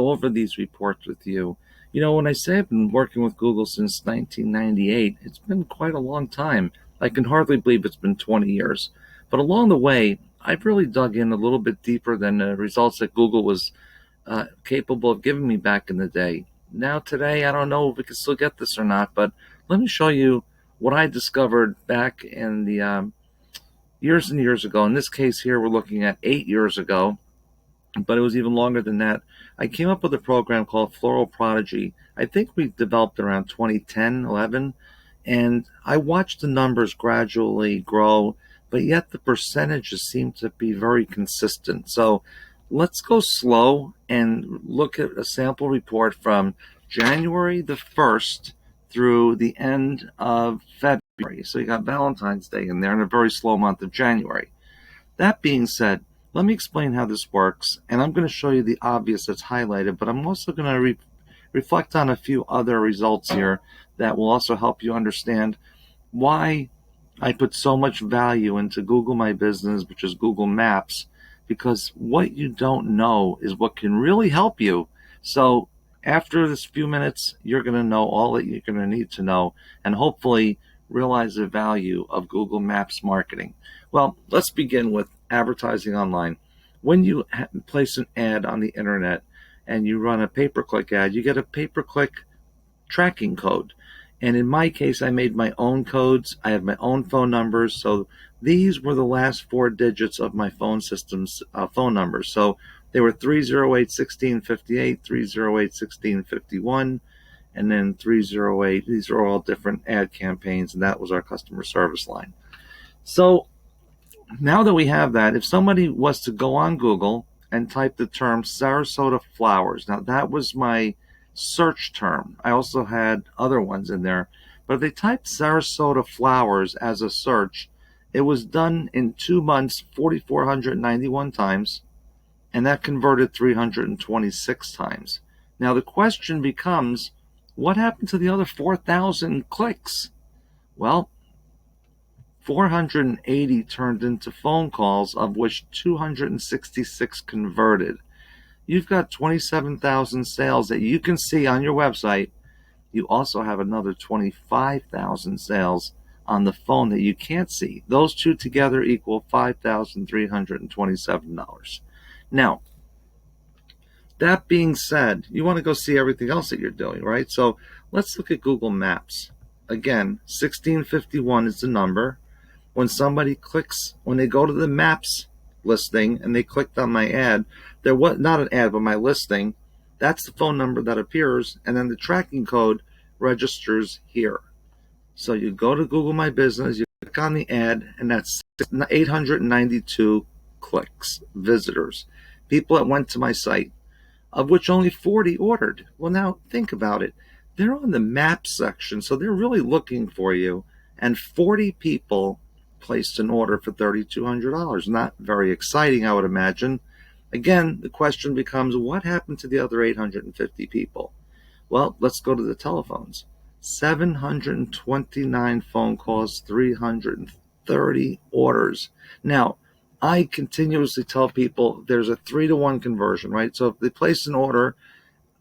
go over these reports with you. You know, when I say I've been working with Google since 1998, it's been quite a long time. I can hardly believe it's been 20 years. But along the way, I've really dug in a little bit deeper than the results that Google was capable of giving me back in the day. Now, today, I don't know if we can still get this or not, but let me show you what I discovered back in the years and years ago. In this case here, we're looking at 8 years ago, but it was even longer than that. I came up with a program called Floral Prodigy. I think we developed around 2010, 11, and I watched the numbers gradually grow, but yet the percentages seem to be very consistent. So let's go slow and look at a sample report from January the 1st through the end of February. So you got Valentine's Day in there and a very slow month of January. That being said, let me explain how this works, and I'm going to show you the obvious that's highlighted, but I'm also going to reflect on a few other results here that will also help you understand why I put so much value into Google My Business, which is Google Maps, because what you don't know is what can really help you. So after this few minutes, you're going to know all that you're going to need to know and hopefully realize the value of Google Maps marketing. Well, let's begin with advertising online. When you place an ad on the internet and you run a pay-per-click ad, you get a pay-per-click tracking code. And in my case, I made my own codes. I have my own phone numbers. So these were the last 4 digits of my phone system's phone numbers. So they were 308-1658, 308-1651, and then 308. These are all different ad campaigns, and that was our customer service line. So now that we have that, if somebody was to go on Google and type the term Sarasota flowers, now that was my search term. I also had other ones in there, but if they typed Sarasota flowers as a search, it was done in 2 months 4,491 times, and that converted 326 times. Now the question becomes, what happened to the other 4,000 clicks? Well, 480 turned into phone calls, of which 266 converted. You've got 27,000 sales that you can see on your website. You also have another 25,000 sales on the phone that you can't see. Those two together equal $5,327. Now, that being said, you want to go see everything else that you're doing, right? So let's look at Google Maps. Again, 1651 is the number. When somebody clicks, when they go to the Maps listing and they clicked on my ad, there was not an ad, but my listing, that's the phone number that appears, and then the tracking code registers here. So you go to Google My Business, you click on the ad, and that's 892 clicks, visitors, people that went to my site, of which only 40 ordered. Well, now think about it. They're on the Maps section, so they're really looking for you, and 40 people placed an order for $3,200. Not very exciting, I would imagine. Again, the question becomes, what happened to the other 850 people? Well, let's go to the telephones. 729 phone calls, 330 orders. Now, I continuously tell people there's a 3-to-1 conversion, right? So if they place an order,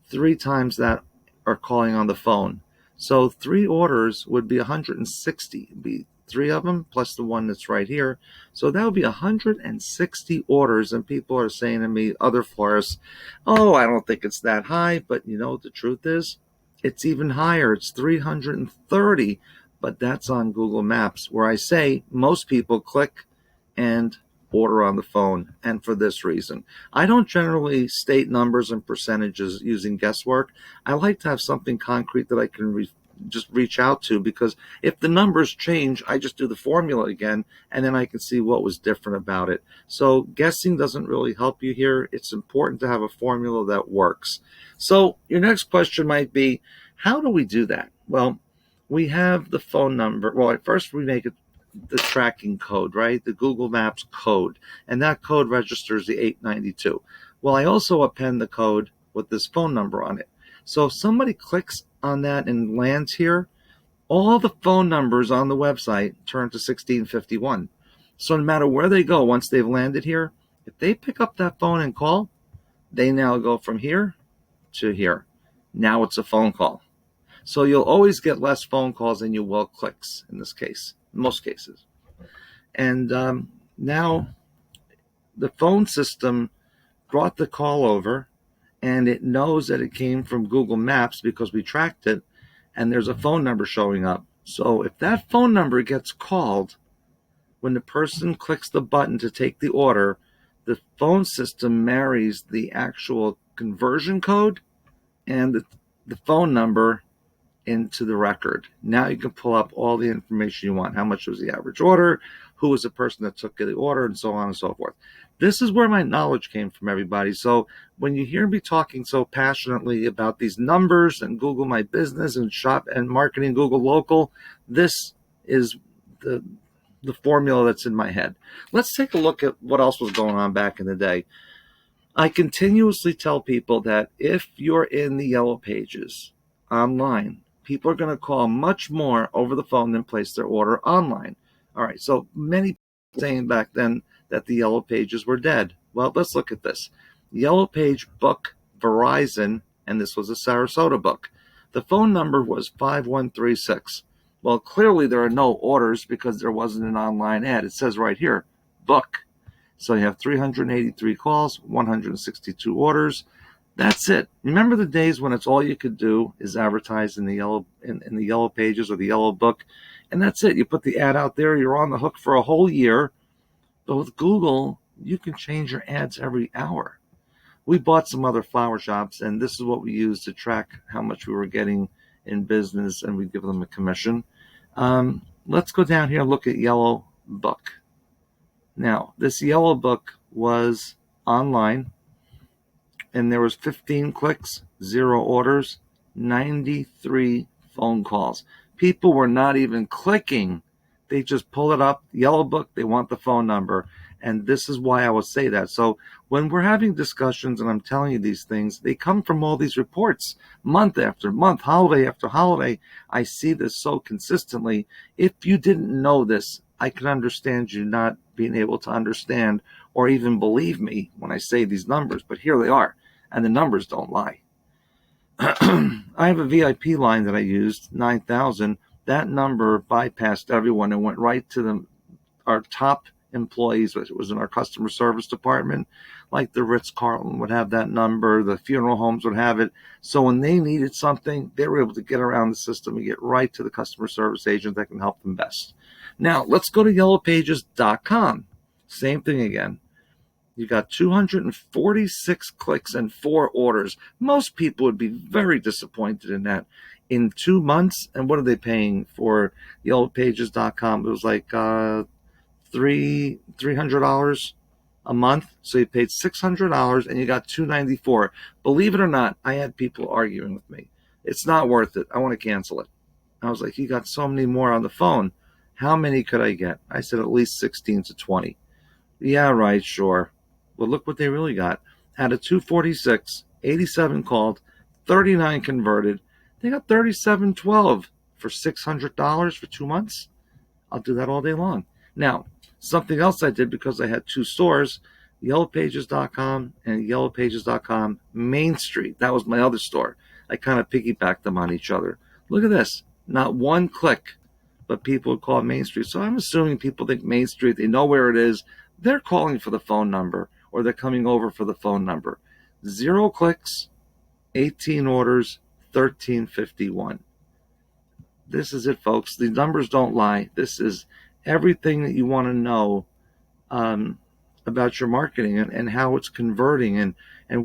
3 times that are calling on the phone. So 3 orders would be 160. It'd be 3 of them plus the one that's right here. So that would be 160 orders, and people are saying to me, other florists, oh, I don't think it's that high, but you know what the truth is? It's even higher. It's 330, but that's on Google Maps, where I say most people click and order on the phone, and for this reason. I don't generally state numbers and percentages using guesswork. I like to have something concrete that I can just reach out to, because if the numbers change, I just do the formula again, and then I can see what was different about it. So guessing doesn't really help you here. It's important to have a formula that works. So your next question might be, how do we do that? Well, we have the phone number. Well, at first we make it the tracking code, right? The Google Maps code, and that code registers the 892. Well, I also append the code with this phone number on it. So if somebody clicks on that and lands here, all the phone numbers on the website turn to 1651. So no matter where they go, once they've landed here, if they pick up that phone and call, they now go from here to here. Now it's a phone call. So you'll always get less phone calls than you will clicks in this case, in most cases. And now the phone system brought the call over, and it knows that it came from Google Maps because we tracked it, and there's a phone number showing up. So if that phone number gets called, when the person clicks the button to take the order, the phone system marries the actual conversion code and the phone number into the record. Now you can pull up all the information you want. How much was the average order? Who was the person that took the order? And so on and so forth. This is where my knowledge came from, everybody. So when you hear me talking so passionately about these numbers and Google My Business and shop and marketing Google Local, this is the formula that's in my head. Let's take a look at what else was going on back in the day. I continuously tell people that if you're in the Yellow Pages online, people are going to call much more over the phone than place their order online. All right, so many people saying back then that the Yellow Pages were dead. Well, let's look at this. Yellow Page book Verizon, and this was a Sarasota book. The phone number was 5136. Well, clearly there are no orders because there wasn't an online ad. It says right here, book. So you have 383 calls, 162 orders. That's it. Remember the days when it's all you could do is advertise in the Yellow Pages or the Yellow Book, and that's it. You put the ad out there, you're on the hook for a whole year. But with Google, you can change your ads every hour. We bought some other flower shops, and this is what we used to track how much we were getting in business, and we give them a commission. Let's go down here and look at Yellow Book. Now, this Yellow Book was online, and there was 15 clicks, 0 orders, 93 phone calls. People were not even clicking. They just pull it up, Yellow Book, they want the phone number. And this is why I would say that. So when we're having discussions and I'm telling you these things, they come from all these reports, month after month, holiday after holiday. I see this so consistently. If you didn't know this, I can understand you not being able to understand or even believe me when I say these numbers, but here they are, and the numbers don't lie. I have a VIP line that I used, 9,000. That number bypassed everyone and went right to our top employees. It was in our customer service department, like the Ritz-Carlton would have that number, the funeral homes would have it. So when they needed something, they were able to get around the system and get right to the customer service agent that can help them best. Now, let's go to yellowpages.com. Same thing again. You got 246 clicks and 4 orders. Most people would be very disappointed in that. In 2 months, and what are they paying for yellowpages.com? It was like $300 a month. So you paid $600 and you got $294. Believe it or not, I had people arguing with me. It's not worth it. I want to cancel it. I was like, you got so many more on the phone. How many could I get? I said at least 16 to 20. Yeah, right, sure. Well, look what they really got. Out of 246, 87 called, 39 converted. They got 3712 for $600 for 2 months. I'll do that all day long. Now, something else I did because I had 2 stores, yellowpages.com and yellowpages.com Main Street. That was my other store. I kind of piggybacked them on each other. Look at this. Not one click, but people would call Main Street. So I'm assuming people think Main Street, they know where it is. They're calling for the phone number or they're coming over for the phone number. 0 clicks, 18 orders, 1351. This is it, folks. The numbers don't lie. This is everything that you want to know about your marketing and how it's converting and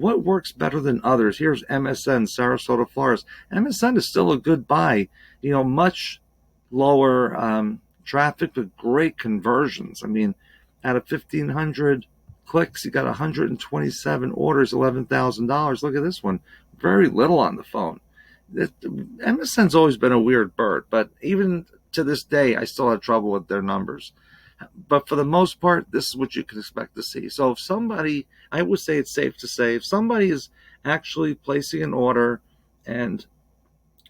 what works better than others. Here's MSN, Sarasota Florists. MSN is still a good buy. Much lower traffic, but great conversions. I mean, out of 1,500 clicks, you got 127 orders, $11,000. Look at this one. Very little on the phone. MSN's always been a weird bird, but even to this day, I still have trouble with their numbers. But for the most part, this is what you can expect to see. So if somebody, I would say it's safe to say, if somebody is actually placing an order and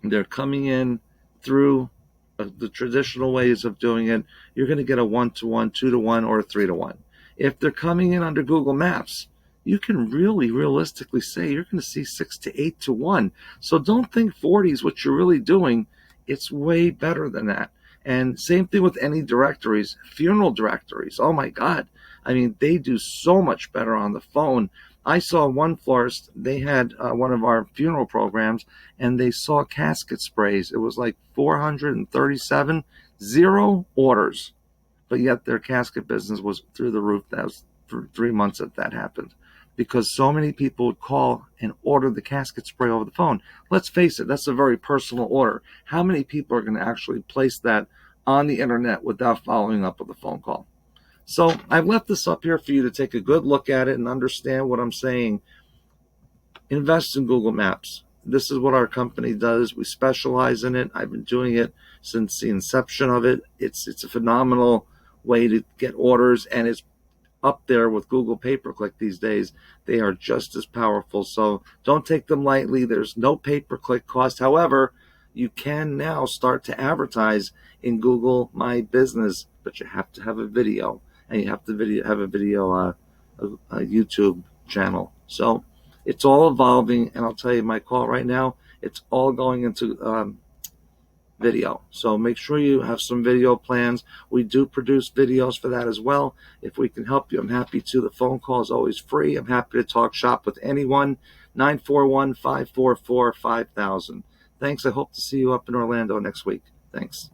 they're coming in through the traditional ways of doing it, you're going to get a 1-to-1, 2-to-1, or a 3-to-1. If they're coming in under Google Maps, you can really realistically say you're going to see 6 to 8 to 1. So don't think 40 is what you're really doing. It's way better than that. And same thing with any directories, funeral directories. Oh my God. I mean, they do so much better on the phone. I saw one florist, they had one of our funeral programs, and they saw casket sprays. It was like 437, 0 orders. But yet their casket business was through the roof. That was for 3 months that happened, because so many people would call and order the casket spray over the phone. Let's face it, that's a very personal order. How many people are going to actually place that on the internet without following up with a phone call? So I've left this up here for you to take a good look at it and understand what I'm saying. Invest in Google Maps. This is what our company does. We specialize in it. I've been doing it since the inception of it. It's a phenomenal way to get orders, and it's up there with Google pay-per-click these days. They are just as powerful. So don't take them lightly. There's no pay-per-click cost. However, you can now start to advertise in Google My Business, but you have to have a video, and you have to have a YouTube channel. So it's all evolving, and I'll tell you, my call right now, it's all going into video. So make sure you have some video plans. We do produce videos for that as well. If we can help you, I'm happy to. The phone call is always free. I'm happy to talk shop with anyone. 941-544-5000. Thanks. I hope to see you up in Orlando next week. Thanks.